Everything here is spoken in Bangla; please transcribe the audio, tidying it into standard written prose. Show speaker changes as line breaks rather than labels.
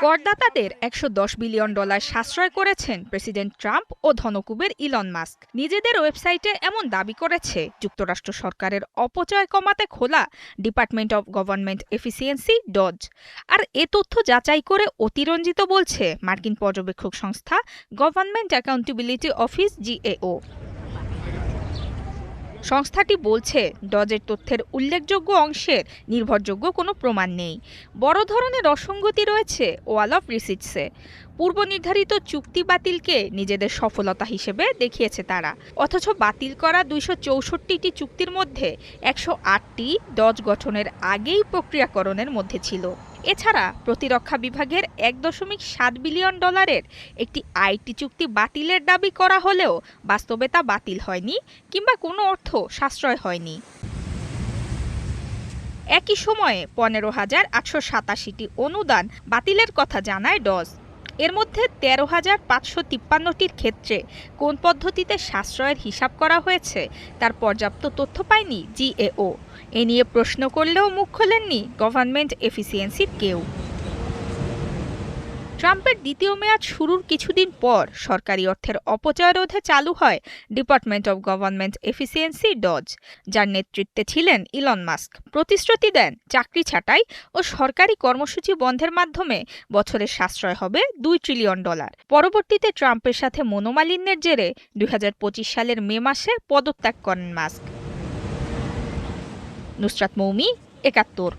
করদাতাদের $110 বিলিয়ন সাশ্রয় করেছেন প্রেসিডেন্ট ট্রাম্প ও ধনকুবের ইলন মাস্ক। নিজেদের ওয়েবসাইটে এমন দাবি করেছে যুক্তরাষ্ট্র সরকারের অপচয় কমাতে খোলা department of government efficiency DOGE. আর এ তথ্য যাচাই করে অতিরঞ্জিত বলছে মার্কিন পর্যবেক্ষক সংস্থা গভর্নমেন্ট অ্যাকাউন্টেবিলিটি অফিস GAO। সংস্থাটি বলছে ডজের তথ্যের উল্লেখযোগ্য অংশের নির্ভরযোগ্য কোনো প্রমাণ নেই। বড় ধরনের অসঙ্গতি রয়েছে ওয়াল অফ রিসিটসে। পূর্ব নির্ধারিত চুক্তি বাতিলকে নিজেদের সফলতা হিসেবে দেখিয়েছে তারা, অথচ বাতিল করা 264টি চুক্তির মধ্যে 108টি ডজ গঠনের আগেই প্রক্রিয়াকরণের মধ্যে ছিল। এছাড়া প্রতিরক্ষা বিভাগের $1.7 বিলিয়ন একটি আইটি চুক্তি বাতিলের দাবি করা হলেও বাস্তবে তা বাতিল হয়নি কিংবা কোনো অর্থ সাশ্রয় হয়নি। একই সময়ে 15,887টি অনুদান বাতিলের কথা জানায় ডজ। এর মধ্যে 13,553টির ক্ষেত্রে কোন পদ্ধতিতে সাশ্রয়ের হিসাব করা হয়েছে তার পর্যাপ্ত তথ্য পায়নি GAO। এ নিয়ে প্রশ্ন করলেও মুখ খোলেননি গভর্নমেন্ট এফিসিয়েন্সির কেউ। ট্রাম্পের দ্বিতীয় মেয়াদ শুরুর কিছুদিন পর সরকারি অর্থের অপচয় রোধে চালু হয় department of government efficiency DOGE, যার নেতৃত্বে ছিলেন ইলন মাস্ক। প্রতিশ্রুতি দেন চাকরি ছাঁটাই ও সরকারি কর্মসূচি বন্ধের মাধ্যমে বছরের সাশ্রয় হবে $2 ট্রিলিয়ন। পরবর্তীতে ট্রাম্পের সাথে মনোমালিন্যের জেরে 2025 সালের মে মাসে পদত্যাগ করেন মাস্ক। নুসরাত মৌমি, 71।